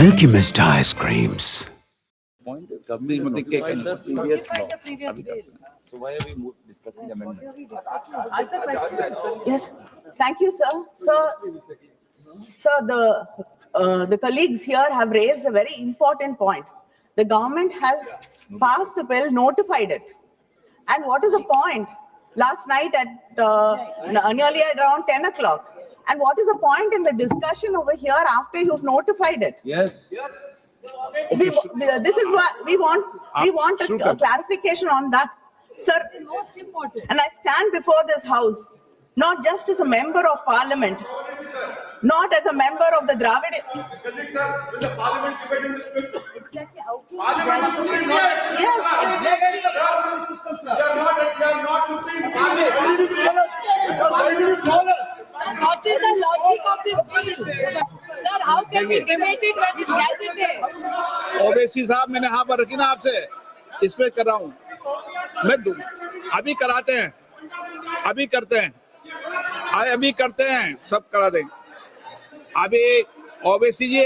Milky Mist ice creams. Point is, government is taken the previous law. So why are we discussing the amendment? Yes, thank you, sir. Sir, the colleagues here have raised a very important point. The government has passed the bill, notified it. And what is the point? Last night at nearly at around 10 o'clock. And what is the point in the discussion over here after you've notified it? Yes. This is what we want a clarification on that. Sir, Most important. and I stand before this house, not just as a member of parliament, not as a member of the Dravid. When the parliament debating this Exactly. How can parliament is supreme. Yes, They are not supreme. Parliament. What is the logic of this bill? Sir, how can we debate it when it's gazetted? Owaisi साहब मैंने यहाँ पर रखी ना आपसे इस पे कर रहा हूँ मैं अभी कराते हैं अभी करते हैं अभी करते हैं सब करा दें अभी ओवैसी जी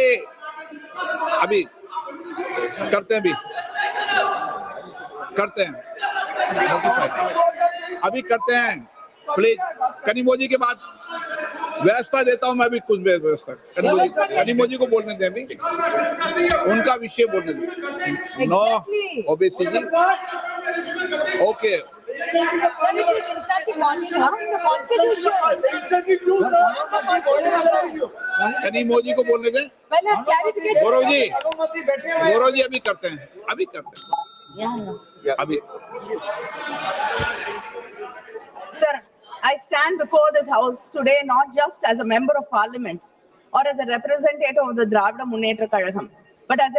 अभी करते हैं अभी करते हैं प्लीज कनिमोजी के बाद व्यवस्था देता हूं मैं अभी कुछ व्यवस्था कनिमोजी को बोलने दें अभी उनका विषय बोलने दें no OBC ji okay Sir, it is in fact violating the constitution. Kanimozhi को बोलने दें Well, a clarification. Gaurav ji अभी करते हैं अभी sir, I stand before this house today not just as a member of parliament or as a representative of the Dravida Munnetra Kazhagam, but as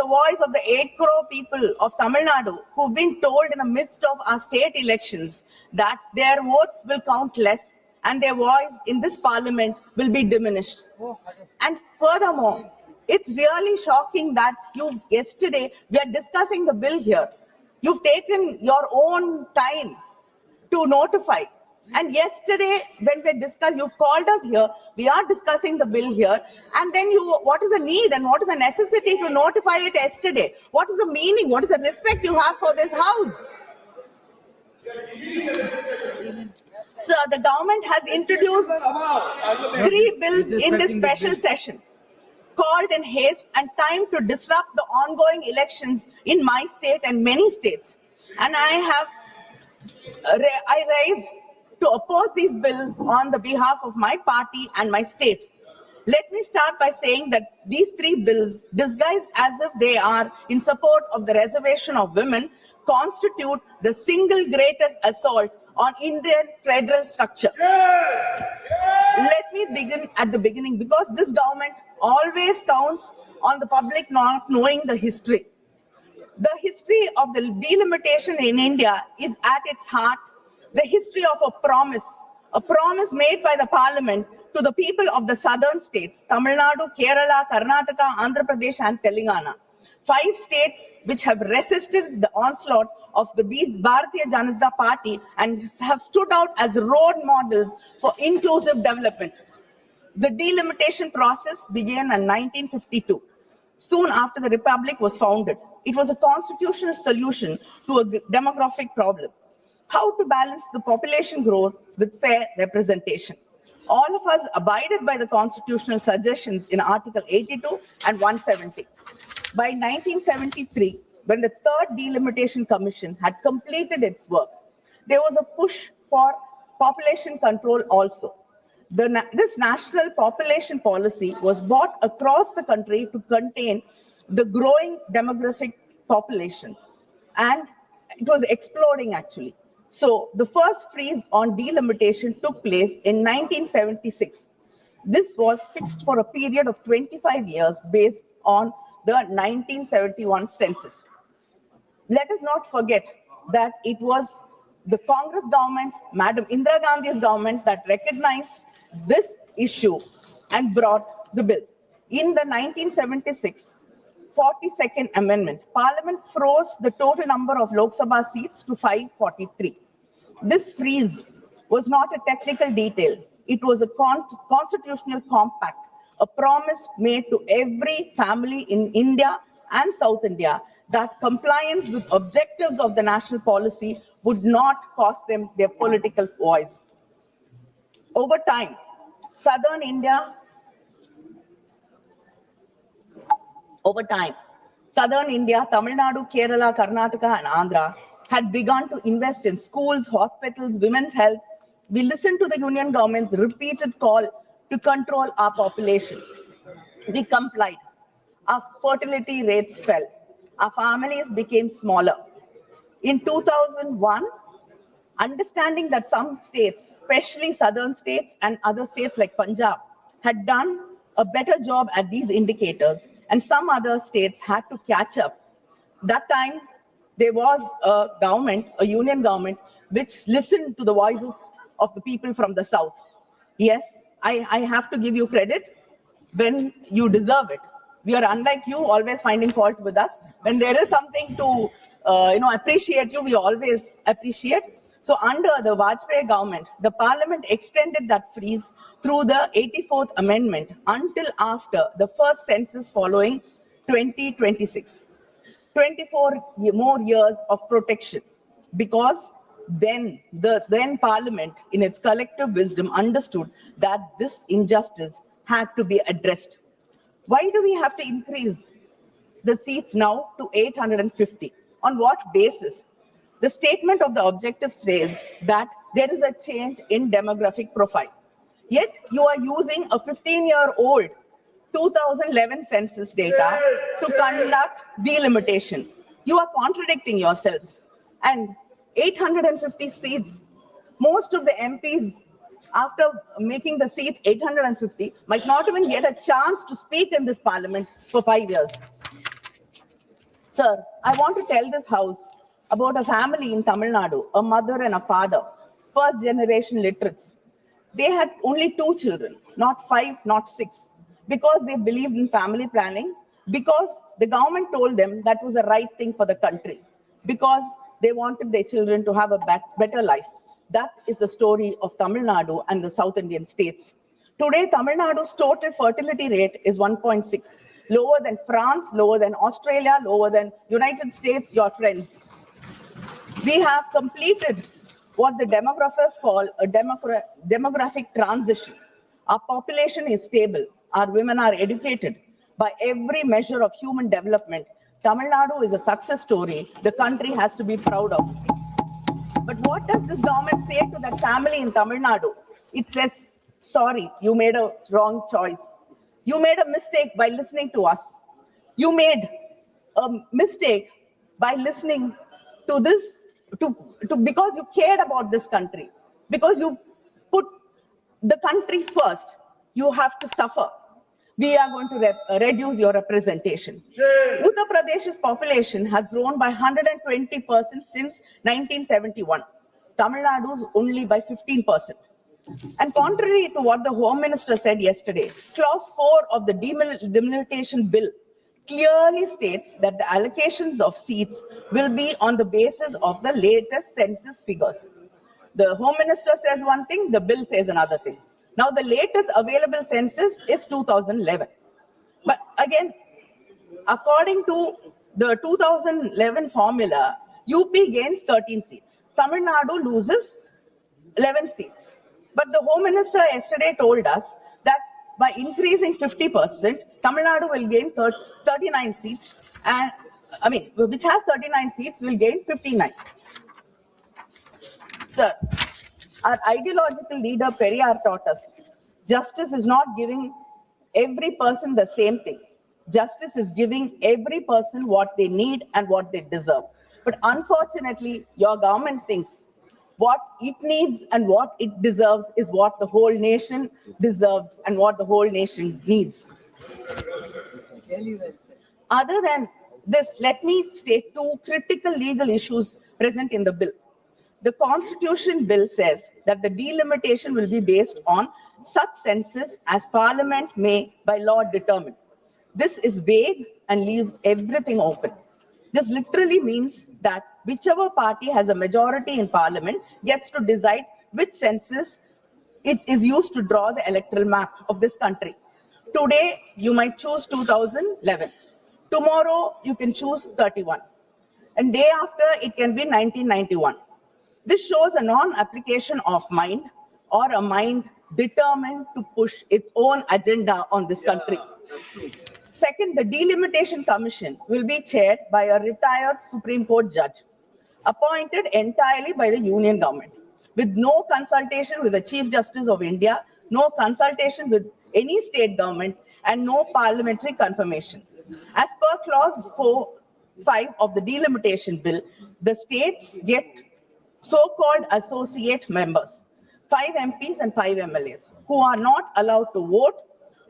a voice of the 8 crore people of Tamil Nadu who've been told in the midst of our state elections that their votes will count less and their voice in this parliament will be diminished. And furthermore, it's really shocking that yesterday we are discussing the bill here. You've taken your own time to notify. And yesterday, when we discussed, you've called us here, we are discussing the bill here, and then what is the need and what is the necessity to notify it yesterday? What is the meaning? What is the respect you have for this house? Sir, the government has introduced 3 bills in this special session, called in haste and timed to disrupt the ongoing elections in my state and many states. And I rise to oppose these bills on the behalf of my party and my state. Let me start by saying that these 3 bills, disguised as if they are in support of the reservation of women, constitute the single greatest assault on Indian federal structure. Let me begin at the beginning, because this government always counts on the public not knowing the history. The history of the delimitation in India is at its heart the history of a promise made by the parliament to the people of the southern states, Tamil Nadu, Kerala, Karnataka, Andhra Pradesh and Telangana. 5 states which have resisted the onslaught of the Bharatiya Janata Party and have stood out as role models for inclusive development. The delimitation process began in 1952, soon after the Republic was founded. It was a constitutional solution to a demographic problem. How to balance the population growth with fair representation. All of us abided by the constitutional suggestions in Article 82 and 170. By 1973, when the 3rd Delimitation Commission had completed its work, there was a push for population control also. This national population policy was brought across the country to contain the growing demographic population, and it was exploding actually. So the first freeze on delimitation took place in 1976. This was fixed for a period of 25 years based on the 1971 census. Let us not forget that it was the Congress government, Madam Indira Gandhi's government, that recognized this issue and brought the bill. In the 1976 42nd Amendment, Parliament froze the total number of Lok Sabha seats to 543. This freeze was not a technical detail. It was a constitutional compact a promise made to every family in India and South India that compliance with objectives of the national policy would not cost them their political voice. Over time, Southern India, Tamil Nadu, Kerala, Karnataka, and Andhra had begun to invest in schools, hospitals, women's health. We listened to the union government's repeated call to control our population. We complied. Our fertility rates fell. Our families became smaller. In 2001, understanding that some states, especially southern states and other states like Punjab, had done a better job at these indicators, and some other states had to catch up. That time, there was a government, a union government, which listened to the voices of the people from the south. Yes, I have to give you credit when you deserve it. We are unlike you, always finding fault with us. When there is something to appreciate you, we always appreciate. So under the Vajpayee government, the parliament extended that freeze through the 84th amendment until after the first census following 2026. 24 more years of protection, because then the parliament in its collective wisdom understood that this injustice had to be addressed. Why do we have to increase the seats now to 850? On what basis? The statement of the objective says that there is a change in demographic profile. Yet you are using a 15-year-old 2011 census data to conduct delimitation. You are contradicting yourselves. And 850 seats, most of the MPs, after making the seats 850, might not even get a chance to speak in this parliament for 5 years. Sir, I want to tell this house about a family in Tamil Nadu, a mother and a father, first generation literates. They had only 2 children, not 5, not 6, because they believed in family planning, because the government told them that was the right thing for the country, because they wanted their children to have a better life. That is the story of Tamil Nadu and the South Indian states. Today, Tamil Nadu's total fertility rate is 1.6, lower than France, lower than Australia, lower than United States, your friends. We have completed what the demographers call a demographic transition. Our population is stable. Our women are educated. By every measure of human development, Tamil Nadu is a success story the country has to be proud of. But what does this government say to that family in Tamil Nadu? It says, sorry, you made a wrong choice. You made a mistake by listening to us. You made a mistake by listening to this, because you cared about this country, because you put the country first. You have to suffer. We are going to reduce your representation. Uttar Pradesh's population has grown by 120% since 1971. Tamil Nadu's only by 15%. And contrary to what the Home Minister said yesterday, Clause 4 of the Delimitation Bill clearly states that the allocations of seats will be on the basis of the latest census figures. The Home Minister says one thing, the bill says another thing. Now, the latest available census is 2011. But again, according to the 2011 formula, UP gains 13 seats. Tamil Nadu loses 11 seats. But the Home Minister yesterday told us that by increasing 50%, Tamil Nadu will gain 39 seats, and which has 39 seats will gain 59. Sir, our ideological leader Periyar taught us, justice is not giving every person the same thing. Justice is giving every person what they need and what they deserve. But unfortunately, your government thinks what it needs and what it deserves is what the whole nation deserves and what the whole nation needs. Other than this, let me state 2 critical legal issues present in the bill. The Constitution Bill says that the delimitation will be based on such census as Parliament may by law determine. This is vague and leaves everything open. This literally means that whichever party has a majority in Parliament gets to decide which census it is used to draw the electoral map of this country. Today, you might choose 2011. Tomorrow, you can choose 31. And day after, it can be 1991. This shows a non-application of mind or a mind determined to push its own agenda on this country. Second, the Delimitation Commission will be chaired by a retired Supreme Court judge, appointed entirely by the Union government, with no consultation with the Chief Justice of India, no consultation with any state government, and no parliamentary confirmation. As per clause 4(5) of the Delimitation Bill, the states get so-called associate members, 5 MPs and 5 MLAs, who are not allowed to vote,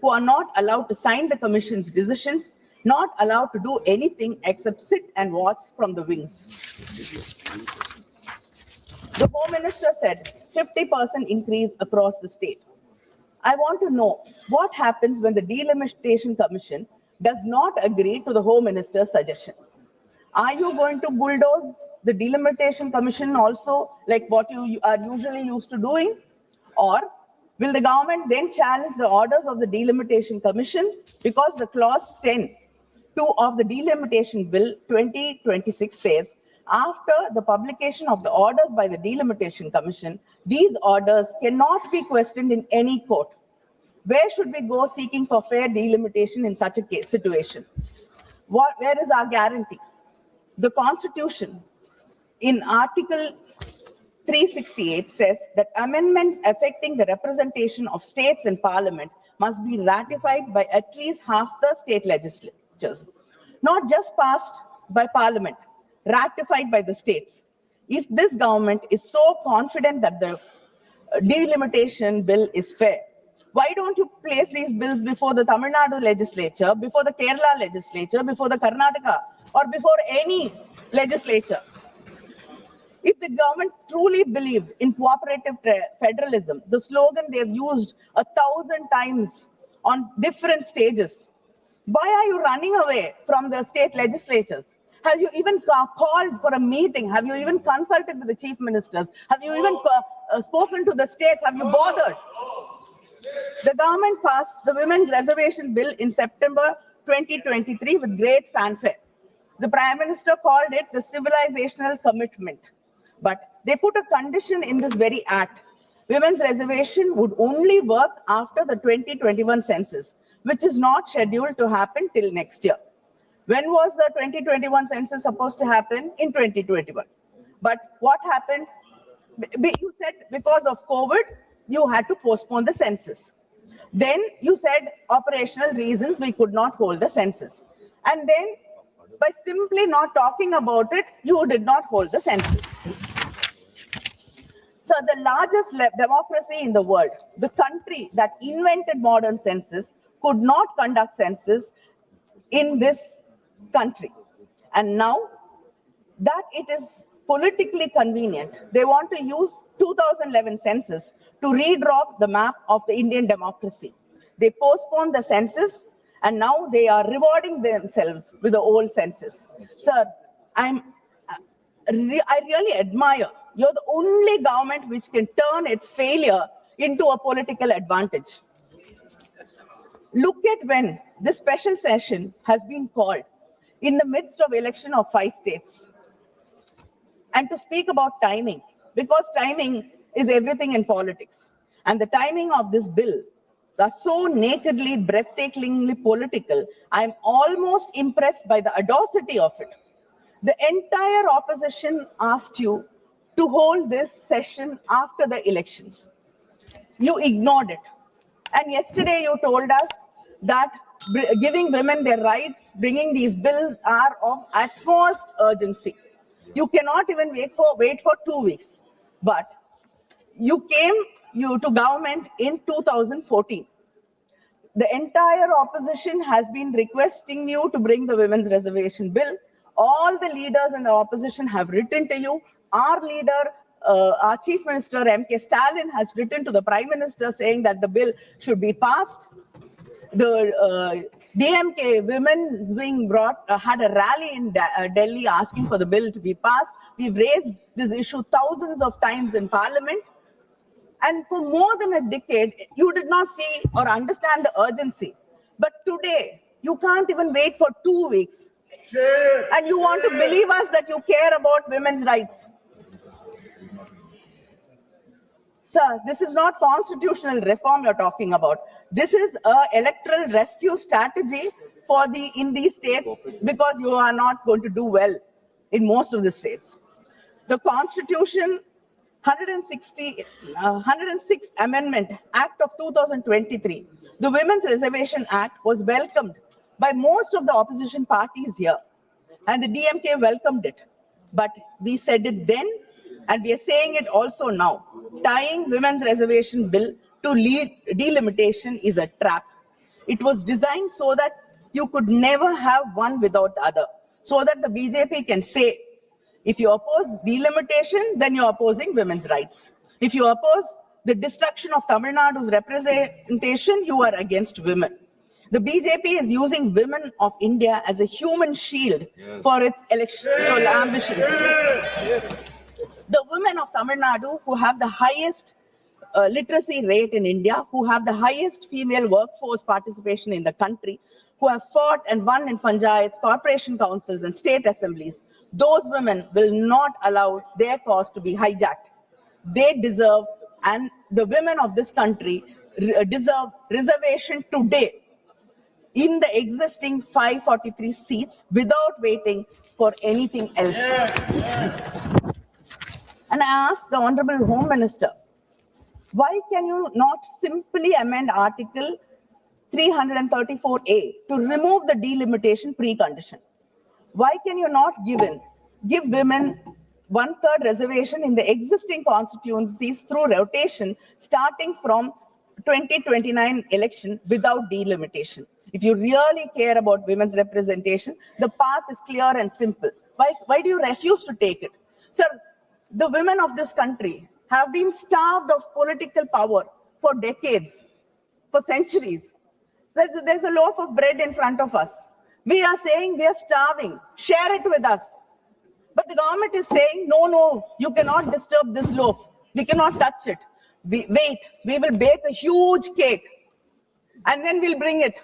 who are not allowed to sign the commission's decisions, not allowed to do anything except sit and watch from the wings. The Home Minister said 50% increase across the state. I want to know what happens when the Delimitation Commission does not agree to the Home Minister's suggestion. Are you going to bulldoze the Delimitation Commission also, like what you are usually used to doing? Or will the government then challenge the orders of the Delimitation Commission? Because the clause 10(2) of the Delimitation Bill 2026 says, after the publication of the orders by the Delimitation Commission, these orders cannot be questioned in any court. Where should we go seeking for fair delimitation in such a case situation? Where is our guarantee? The Constitution in Article 368 says that amendments affecting the representation of states in parliament must be ratified by at least half the state legislatures, not just passed by parliament, ratified by the states. If this government is so confident that the delimitation bill is fair, why don't you place these bills before the Tamil Nadu legislature, before the Kerala legislature, before the Karnataka, or before any legislature? If the government truly believed in cooperative federalism, the slogan they've used 1,000 times on different stages, why are you running away from the state legislatures? Have you even called for a meeting? Have you even consulted with the chief ministers? Have you even spoken to the states? Have you bothered? The government passed the Women's Reservation Bill in September 2023 with great fanfare. The Prime Minister called it the civilizational commitment. But they put a condition in this very act. Women's reservation would only work after the 2021 census, which is not scheduled to happen till next year. When was the 2021 census supposed to happen? In 2021. But what happened? You said because of COVID, you had to postpone the census. Then you said operational reasons we could not hold the census. And then by simply not talking about it, you did not hold the census. So the largest democracy in the world, the country that invented modern census, could not conduct census in this country. And now that it is politically convenient, they want to use 2011 census to redraw the map of the Indian democracy. They postponed the census and now they are rewarding themselves with the old census. Sir, I really admire. You're the only government which can turn its failure into a political advantage. Look at when this special session has been called in the midst of election of 5 states. And to speak about timing, because timing is everything in politics. And the timing of this bill are so nakedly, breathtakingly political, I'm almost impressed by the audacity of it. The entire opposition asked you to hold this session after the elections. You ignored it. And yesterday you told us that giving women their rights, bringing these bills are of utmost urgency. You cannot even wait for 2 weeks. But you came to government in 2014. The entire opposition has been requesting you to bring the Women's Reservation Bill. All the leaders in the opposition have written to you. Our leader, our Chief Minister, M.K. Stalin, has written to the Prime Minister saying that the bill should be passed. The DMK women being had a rally in Delhi asking for the bill to be passed. We've raised this issue thousands of times in Parliament. And for more than a decade, you did not see or understand the urgency. But today, you can't even wait for 2 weeks. And you want to believe us that you care about women's rights. Sir, this is not constitutional reform you're talking about. This is an electoral rescue strategy in these states because you are not going to do well in most of the states. The Constitution 106th Amendment Act of 2023, the Women's Reservation Act, was welcomed by most of the opposition parties here, and the DMK welcomed it. But we said it then, and we are saying it also now. Tying Women's Reservation Bill to delimitation is a trap. It was designed so that you could never have one without the other, so that the BJP can say, if you oppose delimitation, then you're opposing women's rights. If you oppose the destruction of Tamil Nadu's representation, you are against women. The BJP is using women of India as a human shield for its electoral ambitions. The women of Tamil Nadu, who have the highest literacy rate in India, who have the highest female workforce participation in the country, who have fought and won in panchayats, corporation councils, and state assemblies, those women will not allow their cause to be hijacked. They deserve, and the women of this country deserve reservation today in the existing 543 seats without waiting for anything else. And I ask the Honorable Home Minister, why can you not simply amend Article 334A to remove the delimitation precondition? Why can you not give women 1/3 reservation in the existing constituencies through rotation starting from 2029 election without delimitation? If you really care about women's representation, the path is clear and simple. Why do you refuse to take it? Sir, the women of this country have been starved of political power for decades, for centuries. There's a loaf of bread in front of us. We are saying we are starving. Share it with us. But the government is saying, no, you cannot disturb this loaf. We cannot touch it. Wait, we will bake a huge cake and then we'll bring it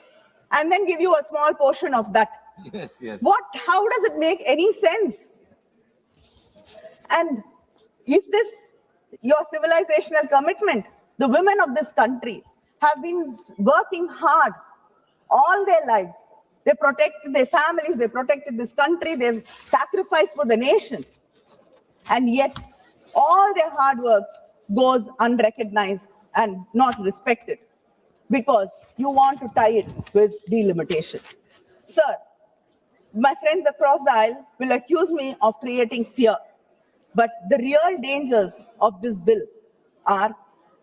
and then give you a small portion of that. Yes. How does it make any sense? And is this your civilizational commitment? The women of this country have been working hard all their lives. They protected their families, they protected this country, they've sacrificed for the nation. And yet, all their hard work goes unrecognized and not respected because you want to tie it with delimitation. Sir, my friends across the aisle will accuse me of creating fear. But the real dangers of this bill are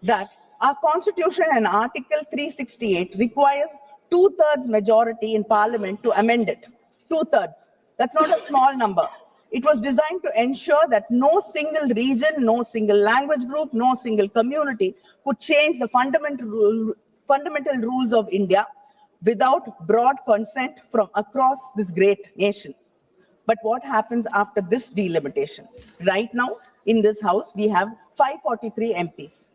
that our Constitution and Article 368 requires 2/3 majority in Parliament to amend it. 2/3. That's not a small number. It was designed to ensure that no single region, no single language group, no single community could change the fundamental rules of India without broad consent from across this great nation. But what happens after this delimitation? Right now, in this house, we have 543 MPs.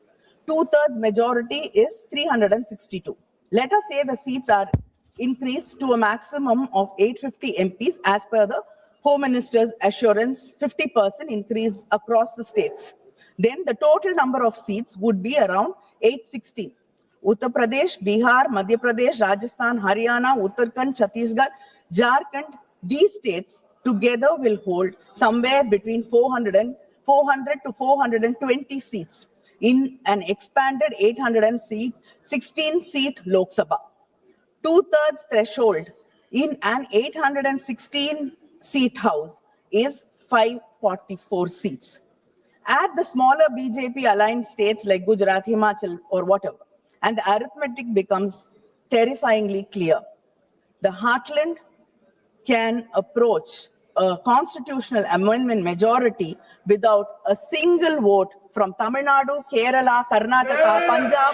2/3 majority is 362. Let us say the seats are increased to a maximum of 850 MPs as per the Home Minister's assurance, 50% increase across the states. Then the total number of seats would be around 816. Uttar Pradesh, Bihar, Madhya Pradesh, Rajasthan, Haryana, Uttarakhand, Chhattisgarh, Jharkhand, these states together will hold somewhere between 400 to 420 seats in an expanded 816-seat Lok Sabha. 2/3 threshold in an 816-seat house is 544 seats. Add the smaller BJP-aligned states like Gujarat, Himachal, or whatever, and the arithmetic becomes terrifyingly clear. The heartland can approach a constitutional amendment majority without a single vote from Tamil Nadu, Kerala, Karnataka, Punjab,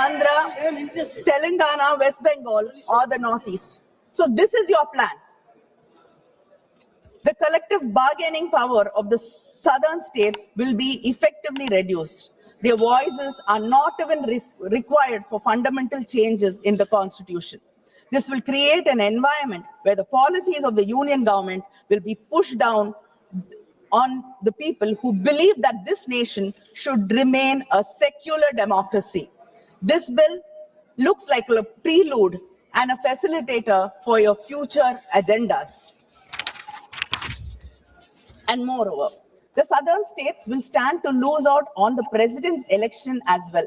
Andhra, Telangana, West Bengal, or the Northeast. So this is your plan. The collective bargaining power of the southern states will be effectively reduced. Their voices are not even required for fundamental changes in the constitution. This will create an environment where the policies of the union government will be pushed down on the people who believe that this nation should remain a secular democracy. This bill looks like a prelude and a facilitator for your future agendas. And moreover, the southern states will stand to lose out on the president's election as well.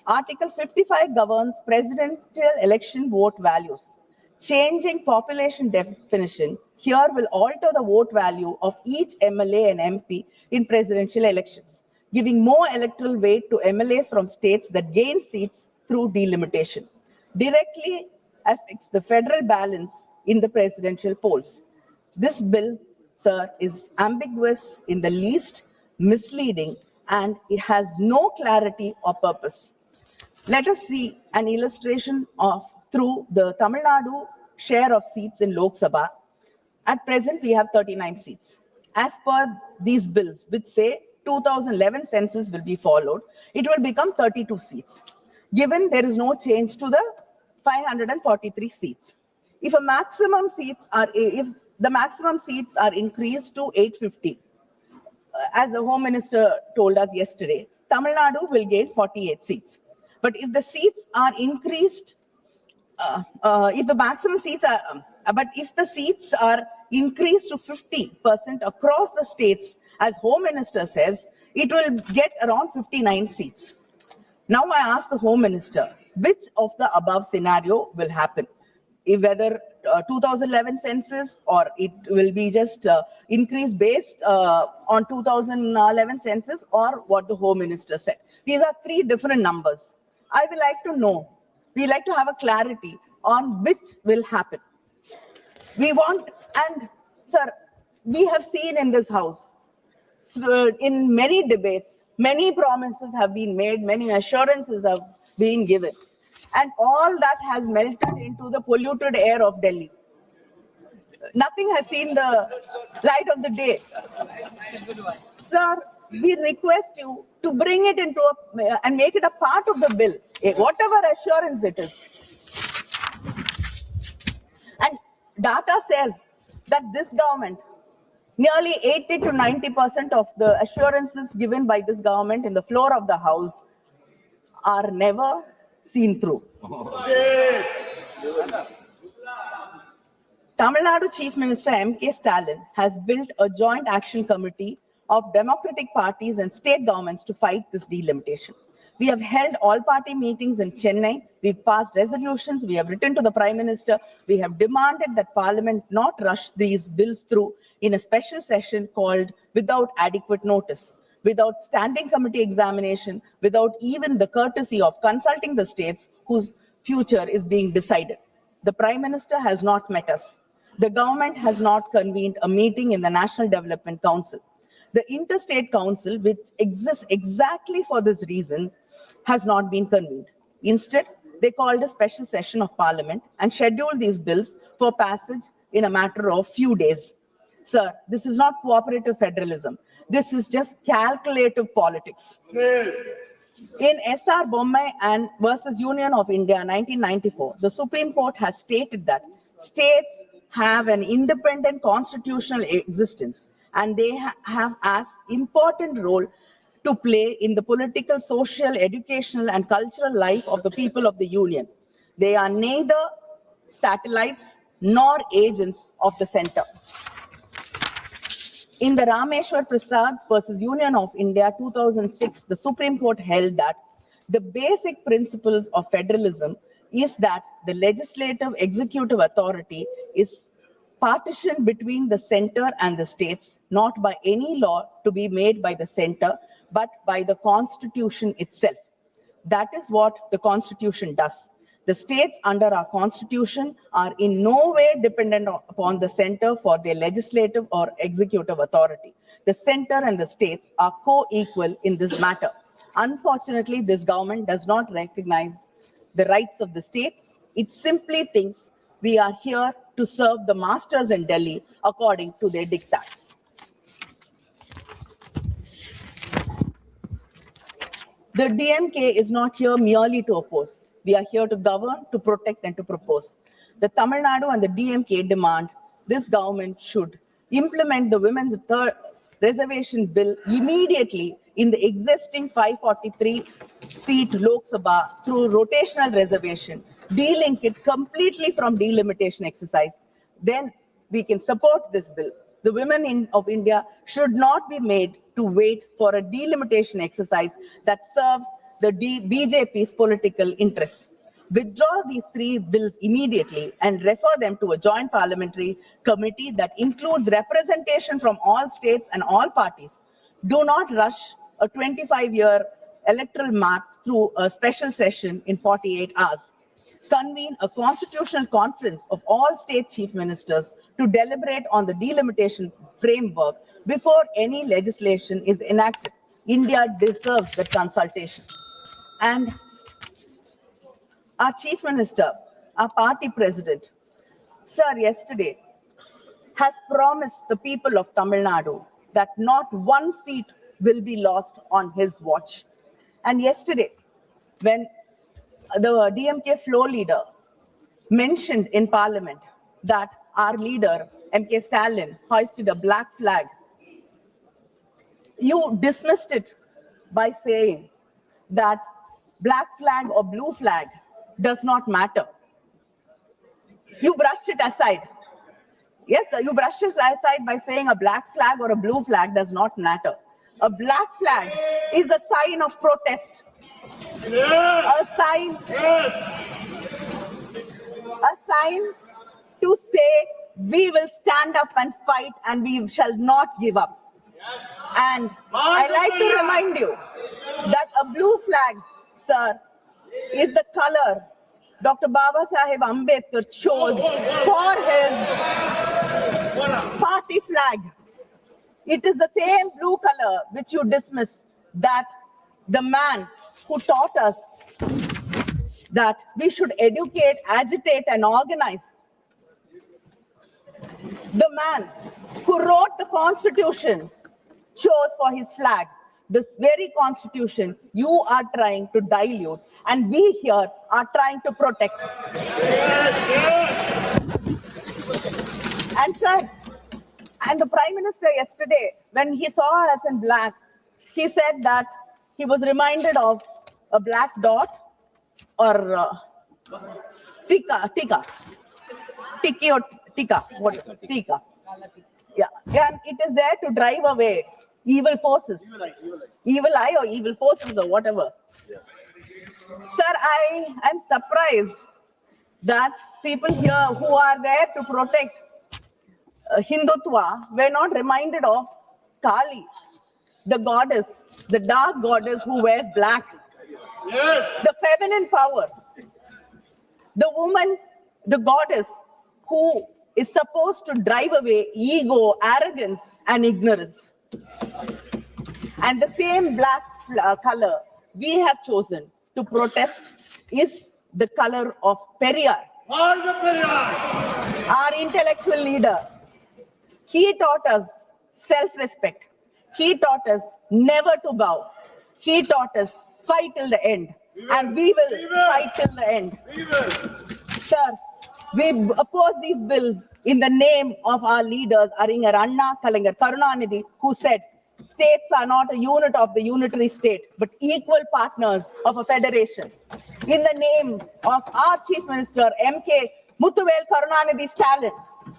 Article 55 governs presidential election vote values. Changing population definition here will alter the vote value of each MLA and MP in presidential elections, giving more electoral weight to MLAs from states that gain seats through delimitation. Directly affects the federal balance in the presidential polls. This bill, sir, is ambiguous in the least, misleading, and it has no clarity or purpose. Let us see an illustration of through the Tamil Nadu share of seats in Lok Sabha. At present, we have 39 seats. As per these bills, which say 2011 census will be followed, it will become 32 seats. Given there is no change to the 543 seats. If the maximum seats are increased to 850, as the Home Minister told us yesterday, Tamil Nadu will gain 48 seats. But if the seats are increased, if the maximum seats are, if the seats are increased to 50% across the states, as Home Minister says, it will get around 59 seats. Now I ask the Home Minister, which of the above scenario will happen? Whether 2011 census or it will be just increased based on 2011 census or what the Home Minister said. These are three different numbers. I would like to know, we like to have a clarity on which will happen. We want, and sir, we have seen in this house, in many debates, many promises have been made, many assurances have been given. And all that has melted into the polluted air of Delhi. Nothing has seen the light of the day. Sir, we request you to bring it into and make it a part of the bill, whatever assurance it is. And data says that this government, nearly 80 to 90% of the assurances given by this government in the floor of the house are never seen through. Tamil Nadu Chief Minister M.K. Stalin has built a joint action committee of democratic parties and state governments to fight this delimitation. We have held all-party meetings in Chennai. We've passed resolutions. We have written to the Prime Minister. We have demanded that Parliament not rush these bills through in a special session called without adequate notice, without standing committee examination, without even the courtesy of consulting the states whose future is being decided. The Prime Minister has not met us. The government has not convened a meeting in the National Development Council. The Interstate Council, which exists exactly for this reason, has not been convened. Instead, they called a special session of Parliament and scheduled these bills for passage in a matter of few days. Sir, this is not cooperative federalism. This is just calculative politics. In S.R. Bommai and versus Union of India 1994, the Supreme Court has stated that states have an independent constitutional existence and they have as important role to play in the political, social, educational and cultural life of the people of the Union. They are neither satellites nor agents of the center. In the Rameshwar Prasad versus Union of India 2006, the Supreme Court held that the basic principles of federalism is that the legislative executive authority is partitioned between the center and the states, not by any law to be made by the center, but by the Constitution itself. That is what the Constitution does. The states under our Constitution are in no way dependent upon the center for their legislative or executive authority. The center and the states are co-equal in this matter. Unfortunately, this government does not recognize the rights of the states. It simply thinks we are here to serve the masters in Delhi according to their diktat. The DMK is not here merely to oppose. We are here to govern, to protect, and to propose. The Tamil Nadu and the DMK demand this government should implement the women's third reservation bill immediately in the existing 543-seat Lok Sabha through rotational reservation, delink it completely from delimitation exercise. Then we can support this bill. The women of India should not be made to wait for a delimitation exercise that serves the BJP's political interests. Withdraw these three bills immediately and refer them to a joint parliamentary committee that includes representation from all states and all parties. Do not rush a 25-year electoral map through a special session in 48 hours. Convene a constitutional conference of all state chief ministers to deliberate on the delimitation framework before any legislation is enacted. India deserves that consultation. And our chief minister, our party president, sir, yesterday has promised the people of Tamil Nadu that not one seat will be lost on his watch. And yesterday, when the DMK floor leader mentioned in parliament that our leader, MK Stalin, hoisted a black flag, you dismissed it by saying that black flag or blue flag does not matter. You brushed it aside. Yes, sir, you brushed it aside by saying a black flag or a blue flag does not matter. A black flag is a sign of protest. A sign to say we will stand up and fight and we shall not give up. And I like to remind you that a blue flag, sir, is the color Dr. Baba Sahib Ambedkar chose for his party flag. It is the same blue color which you dismiss that the man who taught us that we should educate, agitate, and organize. The man who wrote the Constitution chose for his flag this very Constitution you are trying to dilute, and we here are trying to protect. And sir, and the Prime Minister yesterday, when he saw us in black, he said that he was reminded of a black dot or tika, yeah, and it is there to drive away evil forces, evil eye or evil forces or whatever. Yeah. Sir, I am surprised that people here who are there to protect Hindutva were not reminded of Kali, the goddess, the dark goddess who wears black. Yes. The feminine power, the woman, the goddess who is supposed to drive away ego, arrogance, and ignorance. And the same black color we have chosen to protest is the color of Periyar, our intellectual leader. He taught us self-respect. He taught us never to bow. He taught us fight till the end. And we will fight till the end. Sir, we oppose these bills in the name of our leaders, Arinyar Anna, Kalaignar Karunanidhi, who said, states are not a unit of the unitary state, but equal partners of a federation. In the name of our Chief Minister, MK Muthuvel Karunanidhi Stalin,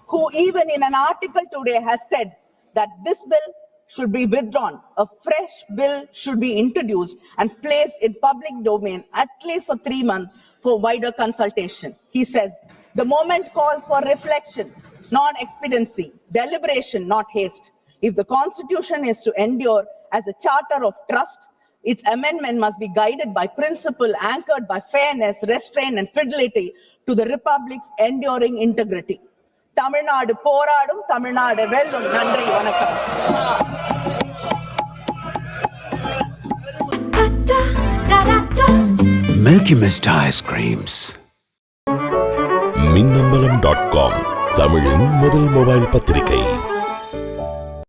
who even in an article today has said that this bill should be withdrawn. A fresh bill should be introduced and placed in public domain at least for 3 months for wider consultation. He says, the moment calls for reflection, not expediency, deliberation, not haste. If the Constitution is to endure as a charter of trust, its amendment must be guided by principle anchored by fairness, restraint, and fidelity to the Republic's enduring integrity. Tamil Nadu போராடும், Tamil Nadu வெல்லும். நன்றி, வணக்கம். Milky Mist ice creams. Minnambalam.com தமிழின் முதல் mobile பத்திரிகை.